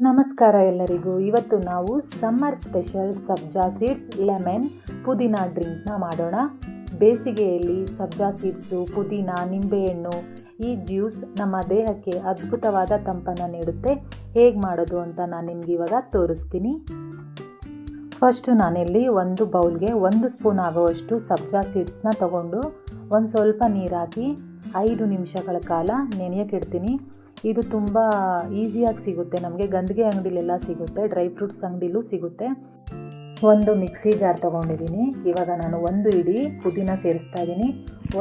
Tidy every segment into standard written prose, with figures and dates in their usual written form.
ನಮಸ್ಕಾರ ಎಲ್ಲರಿಗೂ. ಇವತ್ತು ನಾವು ಸಮ್ಮರ್ ಸ್ಪೆಷಲ್ ಸಬ್ಜಾ ಸೀಡ್ಸ್ ಲೆಮನ್ ಪುದೀನಾ ಡ್ರಿಂಕ್ನ ಮಾಡೋಣ. ಬೇಸಿಗೆಯಲ್ಲಿ ಸಬ್ಜಾ ಸೀಡ್ಸು, ಪುದೀನಾ, ನಿಂಬೆಹಣ್ಣು ಈ ಜ್ಯೂಸ್ ನಮ್ಮ ದೇಹಕ್ಕೆ ಅದ್ಭುತವಾದ ತಂಪನ್ನು ನೀಡುತ್ತೆ. ಹೇಗೆ ಮಾಡೋದು ಅಂತ ನಾನು ನಿಮ್ಗೆ ಇವಾಗ ತೋರಿಸ್ತೀನಿ. ಫಸ್ಟು ನಾನಿಲ್ಲಿ ಒಂದು ಬೌಲ್ಗೆ 1 ಸ್ಪೂನ್ ಆಗುವಷ್ಟು ಸಬ್ಜಾ ಸೀಡ್ಸ್ನ ತಗೊಂಡು ಒಂದು ಸ್ವಲ್ಪ ನೀರು ಹಾಕಿ 5 ನಿಮಿಷಗಳ ಕಾಲ ನೆನೆಯೋಕೆ ಇಡ್ತೀನಿ. ಇದು ತುಂಬ ಈಸಿಯಾಗಿ ಸಿಗುತ್ತೆ, ನಮಗೆ ಗಂದಿಗೆ ಅಂಗಡಿಲೆಲ್ಲ ಸಿಗುತ್ತೆ, ಡ್ರೈ ಫ್ರೂಟ್ಸ್ ಅಂಗಡಿಲೂ ಸಿಗುತ್ತೆ. ಒಂದು ಮಿಕ್ಸಿ ಜಾರ್ ತೊಗೊಂಡಿದ್ದೀನಿ. ಇವಾಗ ನಾನು 1 ಇಡೀ ಪುದೀನ ಸೇರಿಸ್ತಾ ಇದ್ದೀನಿ,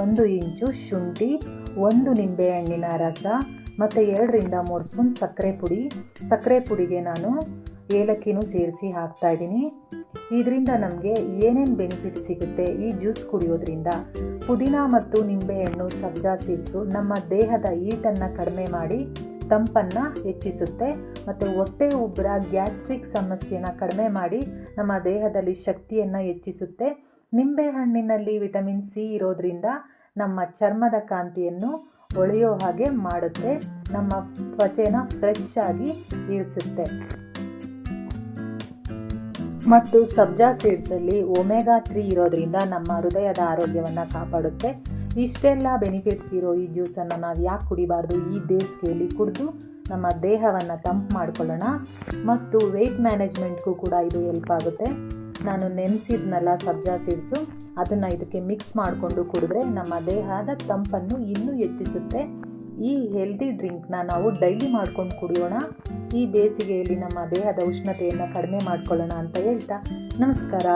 1 ಇಂಚು ಶುಂಠಿ, 1 ನಿಂಬೆಹಣ್ಣಿನ ರಸ ಮತ್ತು 2 ರಿಂದ 3 ಸ್ಪೂನ್ ಸಕ್ಕರೆ ಪುಡಿಗೆ ನಾನು ಏಲಕ್ಕಿನೂ ಸೇರಿಸಿ ಹಾಕ್ತಾ ಇದ್ದೀನಿ. ಇದರಿಂದ ನಮಗೆ ಏನೇನು ಬೆನಿಫಿಟ್ ಸಿಗುತ್ತೆ ಈ ಜ್ಯೂಸ್ ಕುಡಿಯೋದ್ರಿಂದ? ಪುದೀನಾ ಮತ್ತು ನಿಂಬೆಹಣ್ಣು, ಸಬ್ಜಾ ಸೀಡ್ಸು ನಮ್ಮ ದೇಹದ ಹೀಟನ್ನು ಕಡಿಮೆ ಮಾಡಿ ತಂಪನ್ನು ಹೆಚ್ಚಿಸುತ್ತೆ ಮತ್ತು ಹೊಟ್ಟೆ ಉಬ್ಬರ, ಗ್ಯಾಸ್ಟ್ರಿಕ್ ಸಮಸ್ಯೆನ ಕಡಿಮೆ ಮಾಡಿ ನಮ್ಮ ದೇಹದಲ್ಲಿ ಶಕ್ತಿಯನ್ನು ಹೆಚ್ಚಿಸುತ್ತೆ. ನಿಂಬೆಹಣ್ಣಿನಲ್ಲಿ ವಿಟಮಿನ್ ಸಿ ಇರೋದ್ರಿಂದ ನಮ್ಮ ಚರ್ಮದ ಕಾಂತಿಯನ್ನು ಹೊಳೆಯೋ ಹಾಗೆ ಮಾಡುತ್ತೆ, ನಮ್ಮ ತ್ವಚೆನ ಫ್ರೆಶ್ ಆಗಿ ಇರಿಸುತ್ತೆ. ಮತ್ತು ಸಬ್ಜಾ ಸೀಡ್ಸಲ್ಲಿ ಒಮೆಗಾ 3 ಇರೋದ್ರಿಂದ ನಮ್ಮ ಹೃದಯದ ಆರೋಗ್ಯವನ್ನು ಕಾಪಾಡುತ್ತೆ. ಇಷ್ಟೆಲ್ಲ ಬೆನಿಫಿಟ್ಸ್ ಇರೋ ಈ ಜ್ಯೂಸನ್ನು ನಾವು ಯಾಕೆ ಕುಡಿಬಾರ್ದು? ಈ ಬೇಸಿಗೆಯಲ್ಲಿ ಕುಡಿದು ನಮ್ಮ ದೇಹವನ್ನು ತಂಪು ಮಾಡ್ಕೊಳ್ಳೋಣ. ಮತ್ತು ವೆಯ್ಟ್ ಮ್ಯಾನೇಜ್ಮೆಂಟ್ಗೂ ಕೂಡ ಇದು ಹೆಲ್ಪ್ ಆಗುತ್ತೆ. ನಾನು ನೆನೆಸಿದ್ನಲ್ಲ ಸಬ್ಜಾ ಸೀಡ್ಸು, ಅದನ್ನು ಇದಕ್ಕೆ ಮಿಕ್ಸ್ ಮಾಡಿಕೊಂಡು ಕುಡಿದ್ರೆ ನಮ್ಮ ದೇಹದ ತಂಪನ್ನು ಇನ್ನೂ ಹೆಚ್ಚಿಸುತ್ತೆ. ಈ ಹೆಲ್ದಿ ಡ್ರಿಂಕ್ನ ನಾವು ಡೈಲಿ ಮಾಡ್ಕೊಂಡು ಕುಡಿಯೋಣ. ಈ ಬೇಸಿಗೆಯಲ್ಲಿ ನಮ್ಮ ದೇಹದ ಉಷ್ಣತೆಯನ್ನು ಕಡಿಮೆ ಮಾಡ್ಕೊಳ್ಳೋಣ ಅಂತ ಹೇಳ್ತಾ ನಮಸ್ಕಾರ.